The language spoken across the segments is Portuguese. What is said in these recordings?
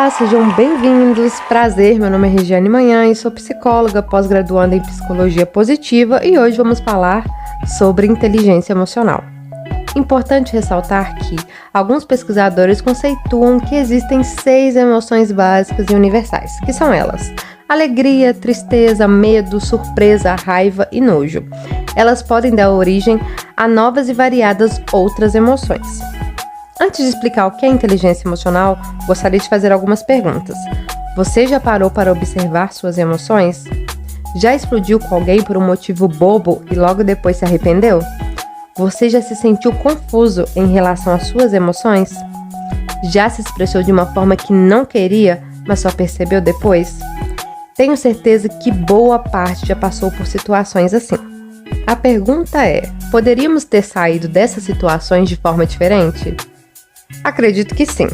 Olá, sejam bem-vindos. Prazer, meu nome é Regiane Manhães, sou psicóloga, pós-graduanda em Psicologia Positiva e hoje vamos falar sobre inteligência emocional. Importante ressaltar que alguns pesquisadores conceituam que existem 6 emoções básicas e universais, que são elas: alegria, tristeza, medo, surpresa, raiva e nojo. Elas podem dar origem a novas e variadas outras emoções. Antes de explicar o que é inteligência emocional, gostaria de fazer algumas perguntas. Você já parou para observar suas emoções? Já explodiu com alguém por um motivo bobo e logo depois se arrependeu? Você já se sentiu confuso em relação às suas emoções? Já se expressou de uma forma que não queria, mas só percebeu depois? Tenho certeza que boa parte já passou por situações assim. A pergunta é: poderíamos ter saído dessas situações de forma diferente? Acredito que sim,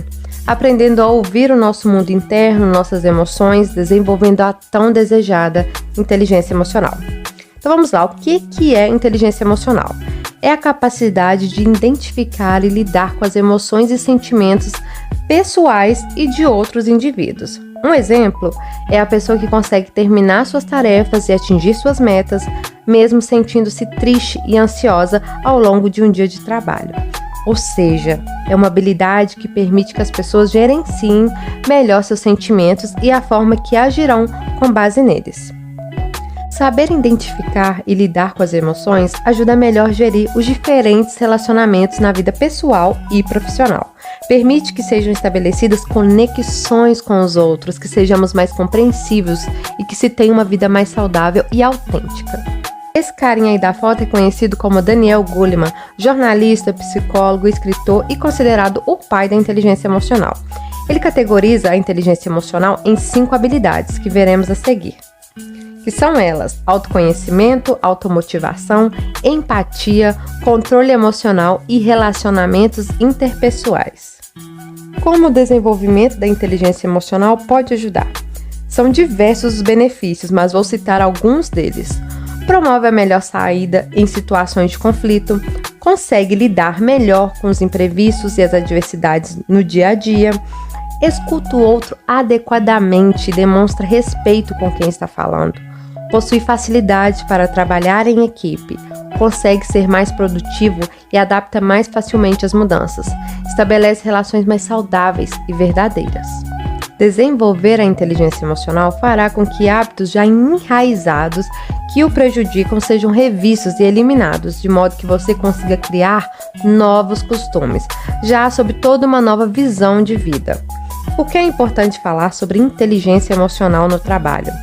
aprendendo a ouvir o nosso mundo interno, nossas emoções, desenvolvendo a tão desejada inteligência emocional. Então vamos lá, o que é inteligência emocional? É a capacidade de identificar e lidar com as emoções e sentimentos pessoais e de outros indivíduos. Um exemplo é a pessoa que consegue terminar suas tarefas e atingir suas metas, mesmo sentindo-se triste e ansiosa ao longo de um dia de trabalho. Ou seja, é uma habilidade que permite que as pessoas gerenciem melhor seus sentimentos e a forma que agirão com base neles. Saber identificar e lidar com as emoções ajuda a melhor gerir os diferentes relacionamentos na vida pessoal e profissional. Permite que sejam estabelecidas conexões com os outros, que sejamos mais compreensivos e que se tenha uma vida mais saudável e autêntica. Esse carinha aí da foto é conhecido como Daniel Goleman, jornalista, psicólogo, escritor e considerado o pai da inteligência emocional. Ele categoriza a inteligência emocional em 5 habilidades que veremos a seguir, que são elas: autoconhecimento, automotivação, empatia, controle emocional e relacionamentos interpessoais. Como o desenvolvimento da inteligência emocional pode ajudar? São diversos os benefícios, mas vou citar alguns deles. Promove a melhor saída em situações de conflito, consegue lidar melhor com os imprevistos e as adversidades no dia a dia, escuta o outro adequadamente e demonstra respeito com quem está falando, possui facilidade para trabalhar em equipe, consegue ser mais produtivo e adapta mais facilmente às mudanças, estabelece relações mais saudáveis e verdadeiras. Desenvolver a inteligência emocional fará com que hábitos já enraizados que o prejudicam sejam revistos e eliminados, de modo que você consiga criar novos costumes, já sob toda uma nova visão de vida. Por que é importante falar sobre inteligência emocional no trabalho?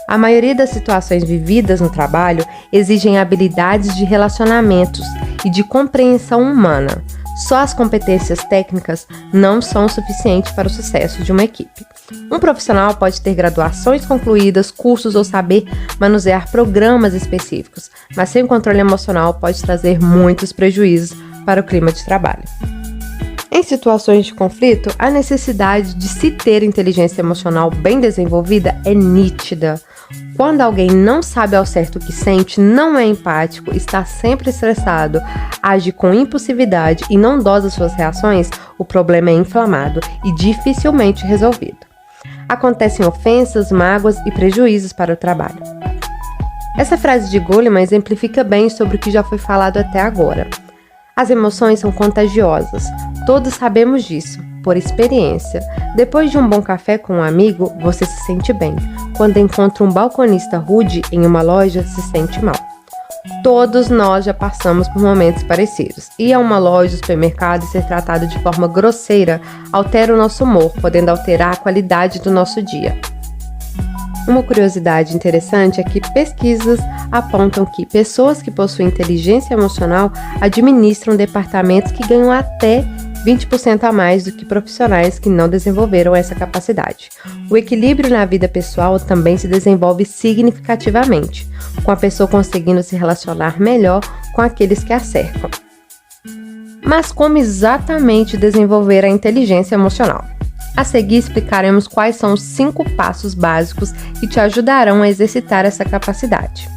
A maioria das situações vividas no trabalho exigem habilidades de relacionamentos e de compreensão humana. Só as competências técnicas não são suficientes para o sucesso de uma equipe. Um profissional pode ter graduações concluídas, cursos ou saber manusear programas específicos, mas sem controle emocional pode trazer muitos prejuízos para o clima de trabalho. Em situações de conflito, a necessidade de se ter inteligência emocional bem desenvolvida é nítida. Quando alguém não sabe ao certo o que sente, não é empático, está sempre estressado, age com impulsividade e não dosa suas reações, o problema é inflamado e dificilmente resolvido. Acontecem ofensas, mágoas e prejuízos para o trabalho. Essa frase de Goleman exemplifica bem sobre o que já foi falado até agora. As emoções são contagiosas, todos sabemos disso, por experiência. Depois de um bom café com um amigo, você se sente bem. Quando encontra um balconista rude em uma loja, se sente mal. Todos nós já passamos por momentos parecidos. Ir a uma loja, supermercado e ser tratado de forma grosseira altera o nosso humor, podendo alterar a qualidade do nosso dia. Uma curiosidade interessante é que pesquisas apontam que pessoas que possuem inteligência emocional administram departamentos que ganham até 20% a mais do que profissionais que não desenvolveram essa capacidade. O equilíbrio na vida pessoal também se desenvolve significativamente, com a pessoa conseguindo se relacionar melhor com aqueles que a cercam. Mas como exatamente desenvolver a inteligência emocional? A seguir explicaremos quais são os 5 passos básicos que te ajudarão a exercitar essa capacidade.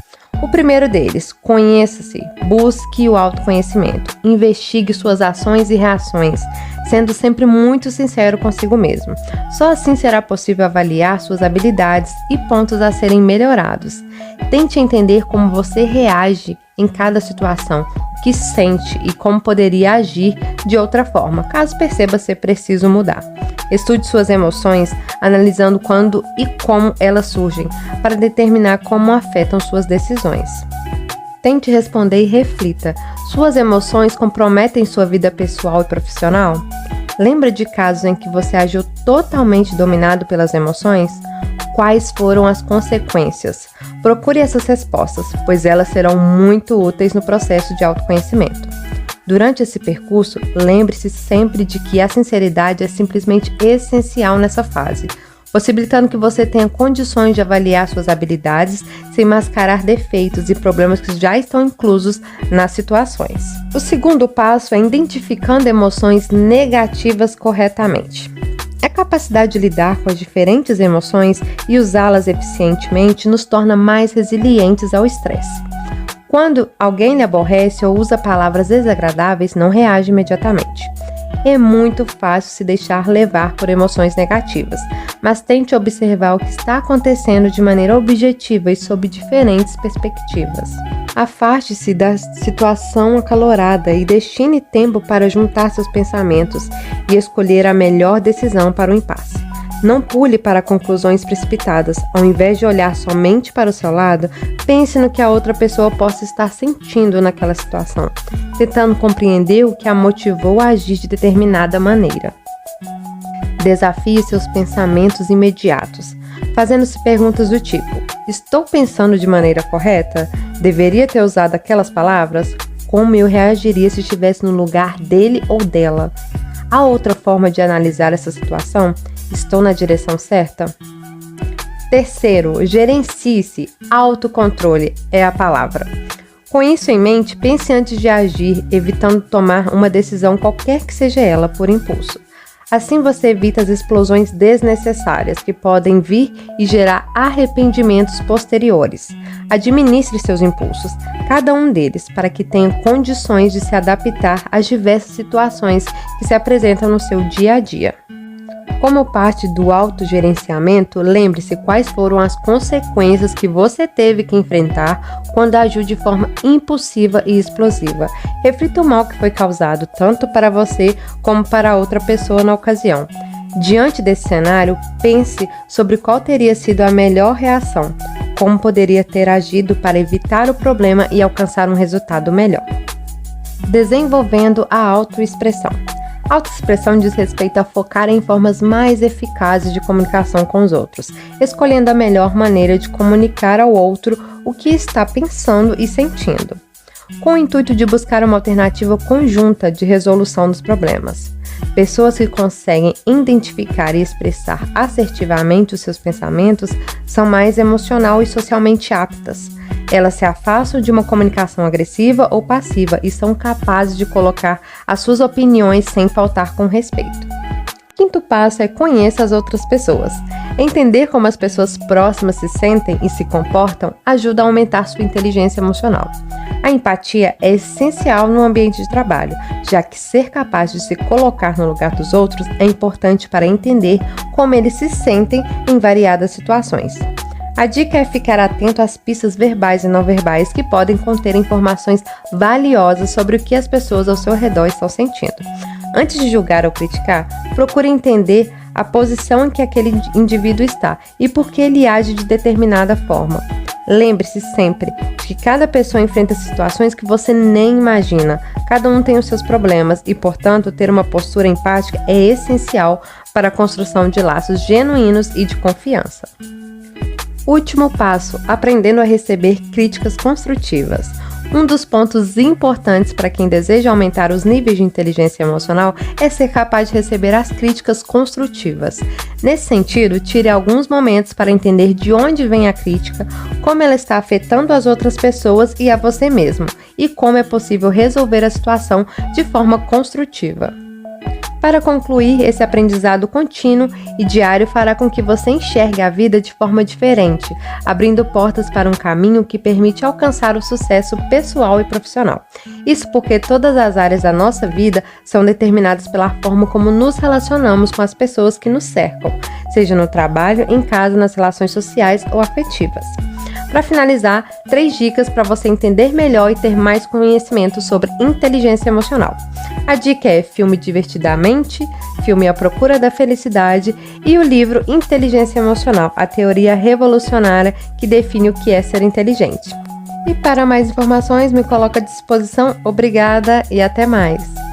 O primeiro deles: conheça-se, busque o autoconhecimento, investigue suas ações e reações, sendo sempre muito sincero consigo mesmo. Só assim será possível avaliar suas habilidades e pontos a serem melhorados. Tente entender como você reage em cada situação, o que sente e como poderia agir de outra forma, caso perceba ser preciso mudar. Estude suas emoções, analisando quando e como elas surgem, para determinar como afetam suas decisões. Tente responder e reflita. Suas emoções comprometem sua vida pessoal e profissional? Lembra de casos em que você agiu totalmente dominado pelas emoções? Quais foram as consequências? Procure essas respostas, pois elas serão muito úteis no processo de autoconhecimento. Durante esse percurso, lembre-se sempre de que a sinceridade é simplesmente essencial nessa fase, possibilitando que você tenha condições de avaliar suas habilidades sem mascarar defeitos e problemas que já estão inclusos nas situações. O segundo passo é identificando emoções negativas corretamente. A capacidade de lidar com as diferentes emoções e usá-las eficientemente nos torna mais resilientes ao estresse. Quando alguém lhe aborrece ou usa palavras desagradáveis, não reage imediatamente. É muito fácil se deixar levar por emoções negativas, mas tente observar o que está acontecendo de maneira objetiva e sob diferentes perspectivas. Afaste-se da situação acalorada e destine tempo para juntar seus pensamentos e escolher a melhor decisão para o impasse. Não pule para conclusões precipitadas. Ao invés de olhar somente para o seu lado, pense no que a outra pessoa possa estar sentindo naquela situação, tentando compreender o que a motivou a agir de determinada maneira. Desafie seus pensamentos imediatos, fazendo-se perguntas do tipo: estou pensando de maneira correta? Deveria ter usado aquelas palavras? Como eu reagiria se estivesse no lugar dele ou dela? Há outra forma de analisar essa situação? Estou na direção certa? Terceiro, gerencie-se. Autocontrole é a palavra. Com isso em mente, pense antes de agir, evitando tomar uma decisão qualquer que seja ela por impulso. Assim você evita as explosões desnecessárias que podem vir e gerar arrependimentos posteriores. Administre seus impulsos, cada um deles, para que tenha condições de se adaptar às diversas situações que se apresentam no seu dia a dia. Como parte do autogerenciamento, lembre-se quais foram as consequências que você teve que enfrentar quando agiu de forma impulsiva e explosiva. Reflita o mal que foi causado tanto para você como para outra pessoa na ocasião. Diante desse cenário, pense sobre qual teria sido a melhor reação, como poderia ter agido para evitar o problema e alcançar um resultado melhor. Desenvolvendo a autoexpressão. Autoexpressão diz respeito a focar em formas mais eficazes de comunicação com os outros, escolhendo a melhor maneira de comunicar ao outro o que está pensando e sentindo, com o intuito de buscar uma alternativa conjunta de resolução dos problemas. Pessoas que conseguem identificar e expressar assertivamente os seus pensamentos são mais emocional e socialmente aptas. Elas se afastam de uma comunicação agressiva ou passiva e são capazes de colocar as suas opiniões sem faltar com respeito. Quinto passo é conheça as outras pessoas. Entender como as pessoas próximas se sentem e se comportam ajuda a aumentar sua inteligência emocional. A empatia é essencial no ambiente de trabalho, já que ser capaz de se colocar no lugar dos outros é importante para entender como eles se sentem em variadas situações. A dica é ficar atento às pistas verbais e não verbais que podem conter informações valiosas sobre o que as pessoas ao seu redor estão sentindo. Antes de julgar ou criticar, procure entender a posição em que aquele indivíduo está e por que ele age de determinada forma. Lembre-se sempre de que cada pessoa enfrenta situações que você nem imagina. Cada um tem os seus problemas e, portanto, ter uma postura empática é essencial para a construção de laços genuínos e de confiança. Último passo, aprendendo a receber críticas construtivas. Um dos pontos importantes para quem deseja aumentar os níveis de inteligência emocional é ser capaz de receber as críticas construtivas. Nesse sentido, tire alguns momentos para entender de onde vem a crítica, como ela está afetando as outras pessoas e a você mesmo, e como é possível resolver a situação de forma construtiva. Para concluir, esse aprendizado contínuo e diário fará com que você enxergue a vida de forma diferente, abrindo portas para um caminho que permite alcançar o sucesso pessoal e profissional. Isso porque todas as áreas da nossa vida são determinadas pela forma como nos relacionamos com as pessoas que nos cercam, seja no trabalho, em casa, nas relações sociais ou afetivas. Para finalizar, 3 dicas para você entender melhor e ter mais conhecimento sobre inteligência emocional. A dica é filme Divertidamente, filme A Procura da Felicidade e o livro Inteligência Emocional, a teoria revolucionária que define o que é ser inteligente. E para mais informações, me coloco à disposição. Obrigada e até mais!